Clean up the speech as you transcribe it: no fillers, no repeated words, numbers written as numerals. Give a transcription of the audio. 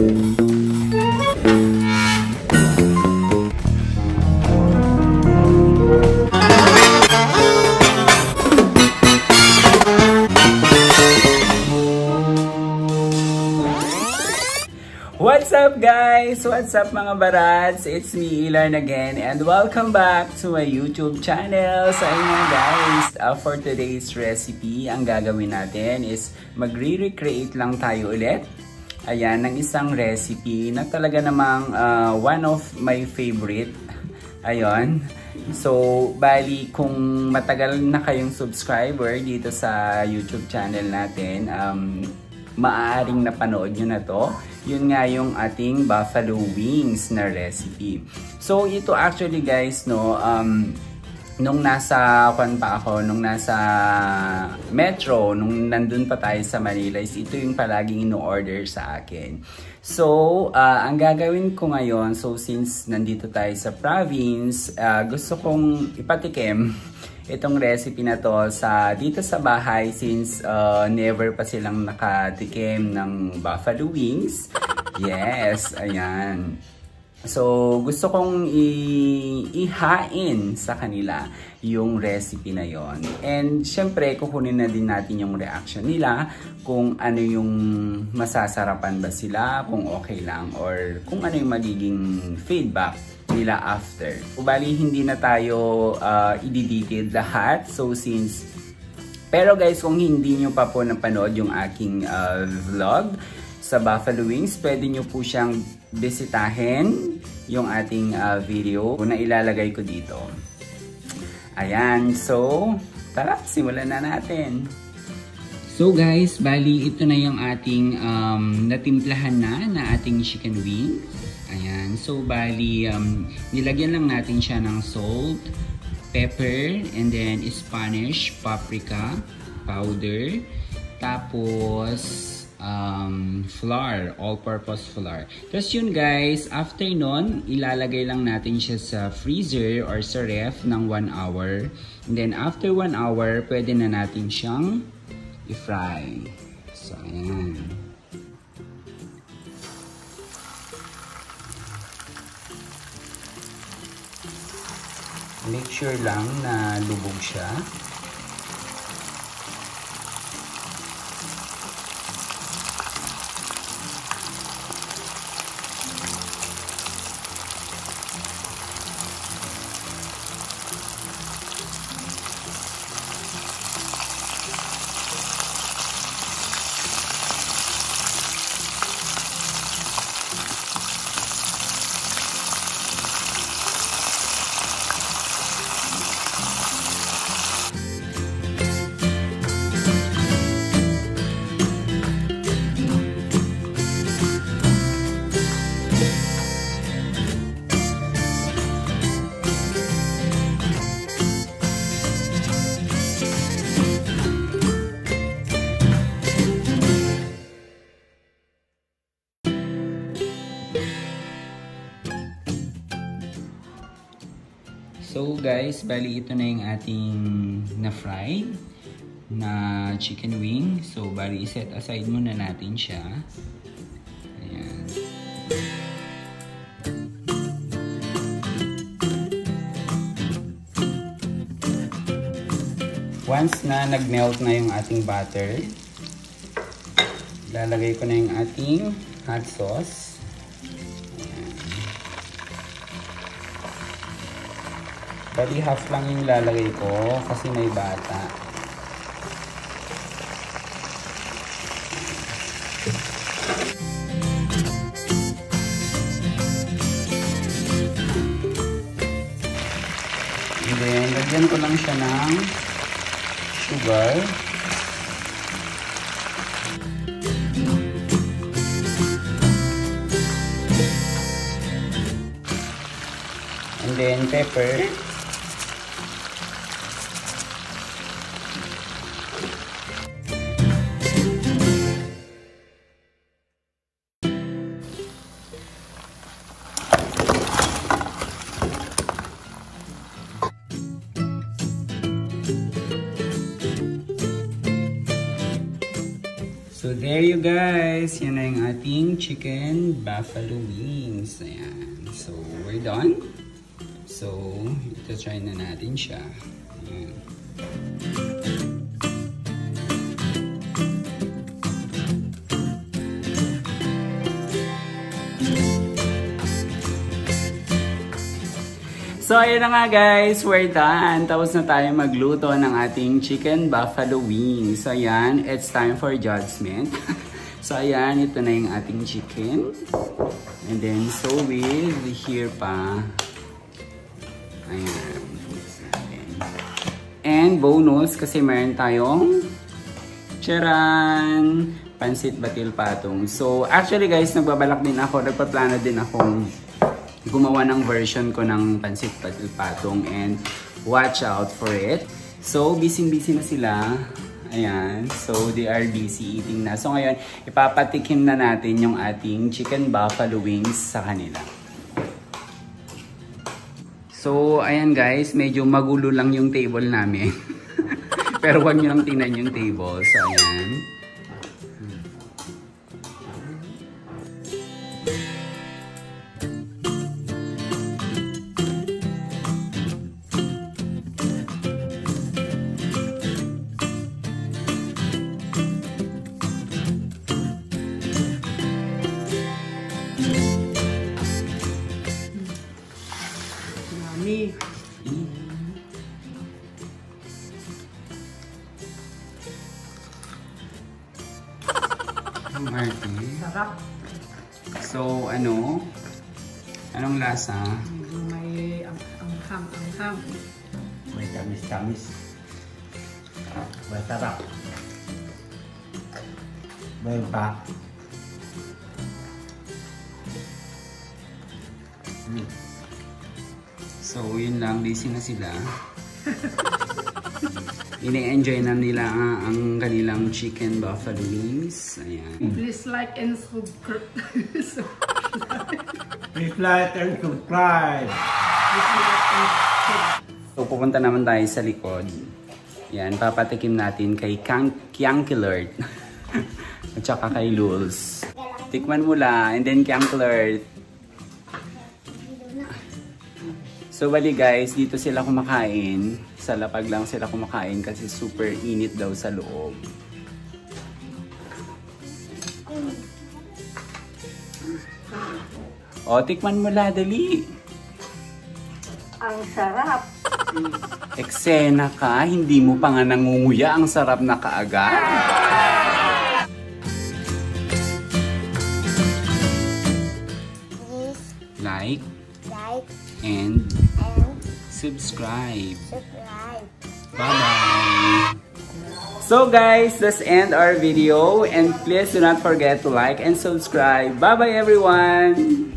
What's up guys? What's up mga barads? It's me Ylarn again and welcome back to my YouTube channel. So ayun guys, for today's recipe, ang gagawin natin is magre-recreate lang tayo ulit. Ayan, ng isang recipe na talaga namang one of my favorite. Ayun. So, bali kung matagal na kayong subscriber dito sa YouTube channel natin, maaaring napanood nyo na to. Yun nga yung ating buffalo wings na recipe. So ito actually guys, no, nung nasa nung nasa metro, nung nandun pa tayo sa Manila, ito yung palaging ino-order sa akin. So ang gagawin ko ngayon, so since nandito tayo sa province, gusto kong ipatikim itong recipe na to dito sa bahay since never pa silang nakatikim ng buffalo wings. Yes, ayan. So gusto kong ihain sa kanila yung recipe na yon. And syempre kukunin na din natin yung reaction nila kung ano yung masasarapan ba sila, kung okay lang, or kung ano yung magiging feedback nila after. Bali hindi na tayo i-detail lahat. So since pero guys, kung hindi nyo pa po napanood yung aking vlog sa buffalo wings, pwede nyo po siyang bisitahin yung ating video na ilalagay ko dito. Ayan, so tara, simulan na natin. So guys, bali ito na yung ating natimplahan na ating chicken wings. Ayan, so bali nilagyan lang natin siya ng salt, pepper, and then Spanish paprika powder, tapos flour, all-purpose flour. Tapos yun guys, after nun, ilalagay lang natin siya sa freezer or sa ref ng 1 hour. And then after 1 hour, pwede na natin siyang i-fry. So ayan. Make sure lang na lubog siya. So guys, bali ito na yung ating na-fry na chicken wing. So bali set aside muna natin siya. Ayan. Once na nag-melt na yung ating butter, lalagay ko na yung ating hot sauce. Bali half lang yung lalagay ko kasi may bata. And then lagyan ko lang siya ng sugar. And then pepper. So So there you guys, yan na yung ating chicken buffalo wings. Ayan. So we're done. So ito try na natin siya. Ayan. So ayun na nga guys, we're done. Tapos na tayo magluto ng ating chicken buffalo wings. So ayan, it's time for judgment. So ayan, ito na yung ating chicken. And then so with here pa. Ayan. And bonus kasi meron tayong charan! Pansit batil patong. So actually guys, nagbabalak din ako, nagpaplano din akong gumawa ng version ko ng pansit batil patong and watch out for it. So busy na sila. Ayan. So they are busy eating na. So ngayon, ipapatikim na natin yung ating chicken buffalo wings sa kanila. So ayan guys, medyo magulo lang yung table namin. Pero wag nyo lang tingnan yung table. So ayan. Sarap. So, ano? Anong lasa? May anghang. May tamis-tamis. Masarap. May pa. So, yun lang. Busy na sila. Ini-enjoy na nila ang kanilang chicken buffalo wings. Ayan. Please like and subscribe. Please like and subscribe. So, pupunta naman tayo sa likod. Yan, papatikim natin kay Ylarn. At saka kay Lulz. Tikman mo lang, and then Ylarn. So, bali guys, dito sila kumakain. Sa lapag lang sila kumakain kasi super init daw sa loob. O, tikman mo la, dali. Ang sarap. Eksena ka, hindi mo pa nga nangunguya, ang sarap na kaagad. Please Like like and and subscribe. subscribe. Bye-bye! So guys, let's end our video and please do not forget to like and subscribe. Bye-bye everyone!